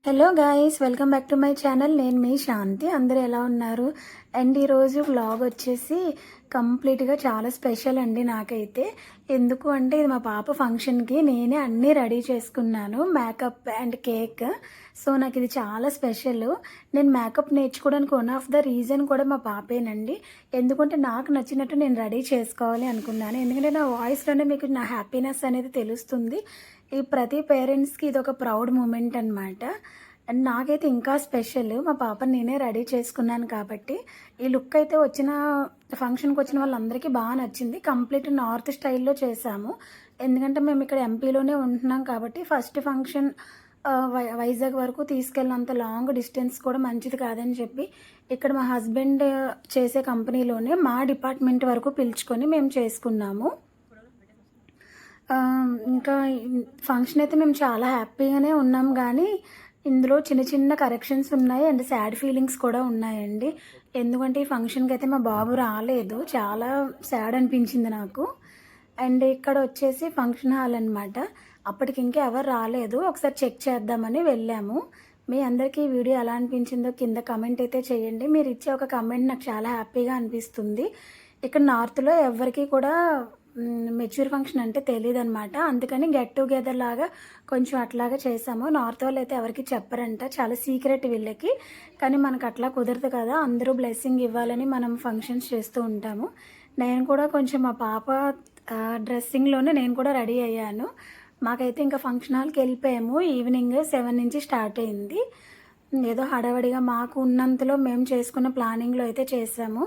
Hello guys, welcome back to my channel. నేను మీ శాంతి. అందరూ ఎలా ఉన్నారు? అండ్ ఈరోజు వ్లాగ్ వచ్చేసి కంప్లీట్గా చాలా స్పెషల్ అండి నాకైతే. ఎందుకు అంటే ఇది మా పాప ఫంక్షన్కి నేనే అన్నీ రెడీ చేసుకున్నాను, మేకప్ అండ్ కేక్. సో నాకు ఇది చాలా స్పెషల్. నేను మేకప్ నేర్చుకోవడానికి వన్ ఆఫ్ ద రీజన్ కూడా మా పాపేనండి. ఎందుకంటే నాకు నచ్చినట్టు నేను రెడీ చేసుకోవాలి అనుకున్నాను. ఎందుకంటే నా వాయిస్లోనే మీకు నా హ్యాపీనెస్ అనేది తెలుస్తుంది. ఈ ప్రతి పేరెంట్స్కి ఇది ఒక ప్రౌడ్ మూమెంట్ అనమాట. అండ్ నాకైతే ఇంకా స్పెషల్, మా పాపని నేనే రెడీ చేసుకున్నాను కాబట్టి ఈ లుక్ అయితే ఫంక్షన్కి వచ్చిన వాళ్ళందరికీ బాగా నచ్చింది. కంప్లీట్ నార్త్ స్టైల్లో చేశాము. ఎందుకంటే మేము ఇక్కడ ఎంపీలోనే ఉంటున్నాం కాబట్టి ఫస్ట్ ఫంక్షన్ వైజాగ్ వరకు తీసుకెళ్ళినంత లాంగ్ డిస్టెన్స్ కూడా మంచిది కాదని చెప్పి ఇక్కడ మా హస్బెండ్ చేసే కంపెనీలోనే మా డిపార్ట్మెంట్ వరకు పిలుచుకొని మేము చేసుకున్నాము. ఇంకా ఫంక్షన్ అయితే మేము చాలా హ్యాపీగానే ఉన్నాం, కానీ ఇందులో చిన్న చిన్న కరెక్షన్స్ ఉన్నాయి అండ్ సాడ్ ఫీలింగ్స్ కూడా ఉన్నాయండి. ఎందుకంటే ఈ ఫంక్షన్కి అయితే మా బాబు రాలేదు, చాలా సాడ్ అనిపించింది నాకు. అండ్ ఇక్కడ వచ్చేసి ఫంక్షన్ హాల్ అనమాట. అప్పటికి ఇంకా ఎవరు రాలేదు, ఒకసారి చెక్ చేద్దామని వెళ్ళాము. మీ అందరికీ ఈ వీడియో ఎలా అనిపించిందో కింద కమెంట్ అయితే చేయండి. మీరు ఇచ్చే ఒక కమెంట్ నాకు చాలా హ్యాపీగా అనిపిస్తుంది. ఇక్కడ నార్త్లో ఎవరికి కూడా మెచ్యూర్ ఫంక్షన్ అంటే తెలియదు అనమాట. అందుకని గెట్ టుగెదర్ లాగా కొంచెం అట్లాగా చేసాము. నార్త్ వాళ్ళు అయితే ఎవరికి చెప్పరంట, చాలా సీక్రెట్ వీళ్ళకి. కానీ మనకు అట్లా కుదరదు కదా, అందరూ బ్లెస్సింగ్ ఇవ్వాలని మనం ఫంక్షన్స్ చేస్తూ ఉంటాము. నేను కూడా కొంచెం మా పాప డ్రెస్సింగ్లోనే నేను కూడా రెడీ అయ్యాను. మాకైతే ఇంకా ఫంక్షన్ హాల్కి వెళ్ళిపోయాము. ఈవినింగ్ 7 నుంచి స్టార్ట్ అయింది. ఏదో హడావడిగా మాకు ఉన్నంతలో మేము చేసుకున్న ప్లానింగ్లో అయితే చేసాము.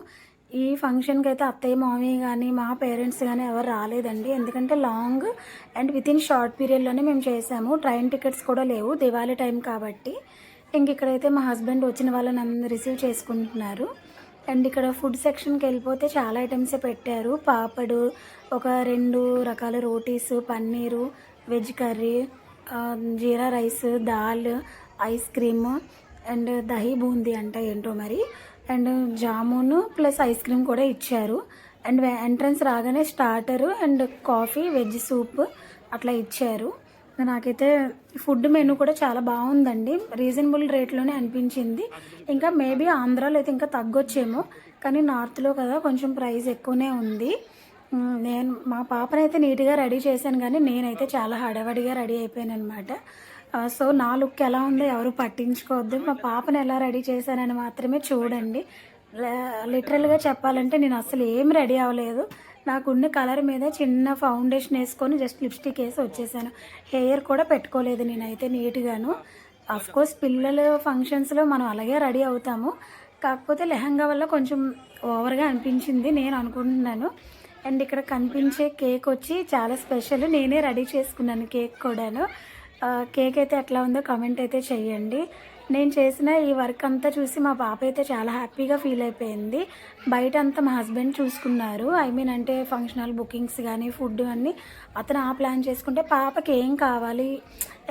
ఈ ఫంక్షన్కి అయితే అత్తయ్య మామయ్య కానీ మా పేరెంట్స్ కానీ ఎవరు రాలేదండి. ఎందుకంటే long and with in short పీరియడ్లోనే మేము చేసాము. ట్రైన్ టికెట్స్ కూడా లేవు, దివాళీ టైం కాబట్టి. ఇంక ఇక్కడైతే మా హస్బెండ్ వచ్చిన వాళ్ళని అందరూ రిసీవ్ చేసుకుంటున్నారు. అండ్ ఇక్కడ ఫుడ్ సెక్షన్కి వెళ్ళిపోతే చాలా ఐటమ్సే పెట్టారు. పాపడు, ఒక 2 రకాల rotis, paneer, veg curry, jeera rice, dal, ice cream and dahi boondi అంట ఏంటో మరి, and jamun plus ice cream కూడా ఇచ్చారు. అండ్ ఎంట్రన్స్ రాగానే starter and coffee, veg soup అట్లా ఇచ్చారు. నాకైతే ఫుడ్ మెనూ కూడా చాలా బాగుందండి, రీజనబుల్ రేట్లోనే అనిపించింది. ఇంకా మేబీ ఆంధ్రాలో అయితే ఇంకా తగ్గొచ్చేమో, కానీ నార్త్లో కదా కొంచెం ప్రైస్ ఎక్కువనే ఉంది. నేను మా పాపనైతే నీట్గా రెడీ చేశాను, కానీ నేనైతే చాలా హడావడిగా రెడీ అయిపోయాను అనమాట. సో నా లుక్ ఎలా ఉందో ఎవరు పట్టించుకోవద్దు, మా పాపను ఎలా రెడీ చేశానని మాత్రమే చూడండి. లిటరల్గా చెప్పాలంటే నేను అసలు ఏం రెడీ అవ్వలేదు. నాకున్న కలర్ మీద చిన్న ఫౌండేషన్ వేసుకొని జస్ట్ లిప్స్టిక్ వేసి వచ్చేసాను. హెయిర్ కూడా పెట్టుకోలేదు నేనైతే నీట్గాను. అఫ్కోర్స్ పిల్లల ఫంక్షన్స్లో మనం అలాగే రెడీ అవుతాము, కాకపోతే లెహంగా వల్ల కొంచెం ఓవర్గా అనిపించింది నేను అనుకుంటున్నాను. అండ్ ఇక్కడ కనిపించే కేక్ వచ్చి చాలా స్పెషల్, నేనే రెడీ చేసుకున్నాను కేక్ కూడాను. కేక్ అయితే ఎట్లా ఉందో కమెంట్ అయితే చెయ్యండి. నేను చేసిన ఈ వర్క్ అంతా చూసి మా పాప అయితే చాలా హ్యాపీగా ఫీల్ అయిపోయింది. బయట అంతా మా హస్బెండ్ చూసుకున్నారు, అంటే ఫంక్షన్ హాల్ బుకింగ్స్ కానీ ఫుడ్ అన్నీ అతను ప్లాన్ చేసుకుంటే పాపకి ఏం కావాలి,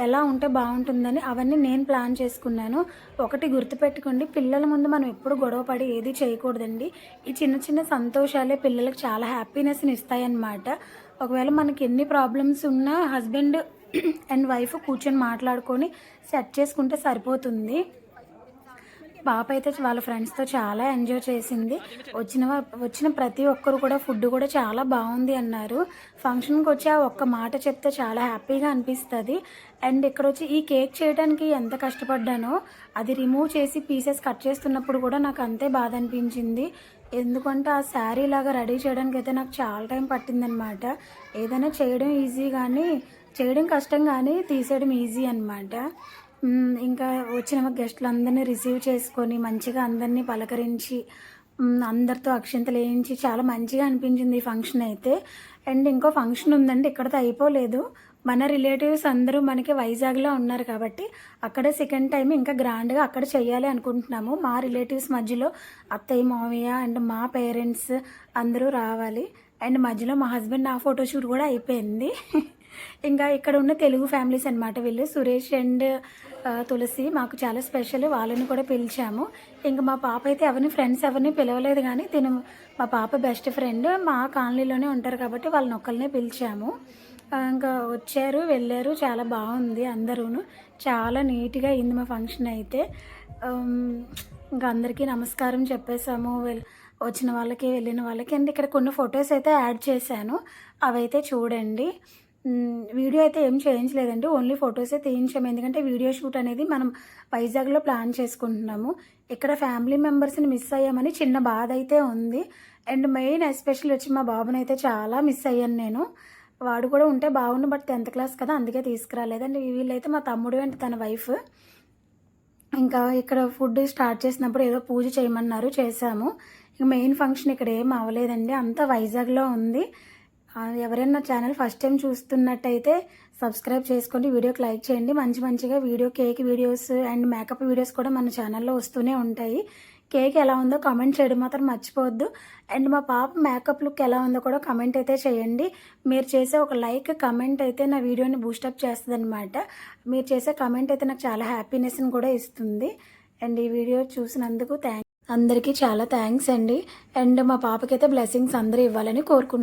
ఎలా ఉంటే బాగుంటుందని అవన్నీ నేను ప్లాన్ చేసుకున్నాను. ఒకటి గుర్తుపెట్టుకోండి, పిల్లల ముందు మనం ఎప్పుడు గొడవపడి ఏది చేయకూడదండి. ఈ చిన్న చిన్న సంతోషాలే పిల్లలకు చాలా హ్యాపీనెస్ని ఇస్తాయన్నమాట. ఒకవేళ మనకి ఎన్ని ప్రాబ్లమ్స్ ఉన్నా హస్బెండ్ అండ్ వైఫ్ కూర్చొని మాట్లాడుకొని సెట్ చేసుకుంటే సరిపోతుంది. పాప అయితే వాళ్ళ ఫ్రెండ్స్తో చాలా ఎంజాయ్ చేసింది. వచ్చిన ప్రతి ఒక్కరు కూడా ఫుడ్ కూడా చాలా బాగుంది అన్నారు. ఫంక్షన్కి వచ్చి ఆ ఒక్క మాట చెప్తే చాలా హ్యాపీగా అనిపిస్తుంది. అండ్ ఇక్కడ వచ్చి ఈ కేక్ చేయడానికి ఎంత కష్టపడ్డానో అది రిమూవ్ చేసి పీసెస్ కట్ చేస్తున్నప్పుడు కూడా నాకు అంతే బాధ అనిపించింది. ఎందుకంటే ఆ శారీ లాగా రెడీ చేయడానికి అయితే నాకు చాలా టైం పట్టిందనమాట. ఏదైనా చేయడం ఈజీ కానీ చేయడం కష్టం, కానీ తీసేయడం ఈజీ అనమాట. ఇంకా వచ్చిన గెస్టులు అందరినీ రిసీవ్ చేసుకొని మంచిగా అందరినీ పలకరించి అందరితో అక్షింతలు వేయించి చాలా మంచిగా అనిపించింది ఈ ఫంక్షన్ అయితే. అండ్ ఇంకో ఫంక్షన్ ఉందండి, ఇక్కడతో అయిపోలేదు. మన రిలేటివ్స్ అందరూ మనకి వైజాగ్లో ఉన్నారు కాబట్టి అక్కడే సెకండ్ టైం ఇంకా గ్రాండ్గా అక్కడ చేయాలి అనుకుంటున్నాము. మా రిలేటివ్స్ మధ్యలో అత్తయ్య మామయ్య అండ్ మా పేరెంట్స్ అందరూ రావాలి. అండ్ మధ్యలో మా హస్బెండ్ నా ఫోటోషూట్ కూడా అయిపోయింది. ఇంకా ఇక్కడ ఉన్న తెలుగు ఫ్యామిలీస్ అనమాట వీళ్ళు, సురేష్ అండ్ తులసి మాకు చాలా స్పెషల్, వాళ్ళని కూడా పిలిచాము. ఇంకా మా పాప అయితే ఫ్రెండ్స్ ఎవరిని పిలవలేదు, కానీ మా పాప బెస్ట్ ఫ్రెండ్, మా కాలనీలోనే ఉంటారు కాబట్టి వాళ్ళని ఒక్కరినే పిలిచాము. ఇంకా వచ్చారు వెళ్ళారు, చాలా బాగుంది అందరూ. చాలా నీట్‌గా అయింది మా ఫంక్షన్ అయితే. ఆహ్, ఇంకా అందరికీ నమస్కారం చెప్పేసాము. వచ్చిన వాళ్ళకి, వెళ్ళిన వాళ్ళకి. అండ్ ఇక్కడ కొన్ని ఫోటోస్ అయితే యాడ్ చేశాను. అవైతే చూడండి. వీడియో అయితే ఏం చేయించలేదండి. ఓన్లీ ఫోటోసే తీయించాము. ఎందుకంటే వీడియో షూట్ అనేది మనం వైజాగ్‌లో ప్లాన్ చేసుకుంటున్నాము. ఇక్కడ ఫ్యామిలీ మెంబర్స్‌ని మిస్ అయ్యామని చిన్న బాధ అయితే ఉంది. అండ్ మెయిన్ ఎస్పెషల్లీ వచ్చి మా బాబునైతే చాలా మిస్ అయ్యాను నేను. వాడు కూడా ఉంటే బాగుండు. బట్ 10th క్లాస్ కదా! అందుకే తీసుకురాలేదు. అండ్ వీళ్ళైతే మా తమ్ముడు అండ్ తన వైఫ్. ఇంకా ఇక్కడ ఫుడ్ స్టార్ట్ చేసినప్పుడు ఏదో పూజ చేయమన్నారు, చేశాము. ఇక మెయిన్ ఫంక్షన్ ఇక్కడ ఏం అవ్వలేదండి. అంతా వైజాగ్‌లో ఉంది. ఎవరైనా నా ఛానల్ ఫస్ట్ టైం చూస్తున్నట్టయితే సబ్స్క్రైబ్ చేసుకోండి. వీడియోకి లైక్ చేయండి. మంచి మంచిగా cake videos and makeup videos కూడా మన ఛానల్‌లో వస్తూనే ఉంటాయి. కేక్ ఎలా ఉందో కామెంట్ చేయడం మాత్రం మర్చిపోవద్దు. అండ్ మా పాప మేకప్ లుక్ ఎలా ఉందో కూడా కామెంట్ అయితే చేయండి. మీరు చేసే ఒక లైక్, కామెంట్ అయితే నా వీడియోని బూస్టప్ చేస్తదనమాట. మీరు చేసే కామెంట్ అయితే నాకు చాలా హ్యాపీనెస్‌ని కూడా ఇస్తుంది. అండ్ ఈ వీడియో చూసినందుకు అందరికీ చాలా థ్యాంక్స్ అండి. అండ్ మా పాపకైతే బ్లెస్సింగ్స్ అందరూ ఇవ్వాలని కోరుకుంటున్నాను.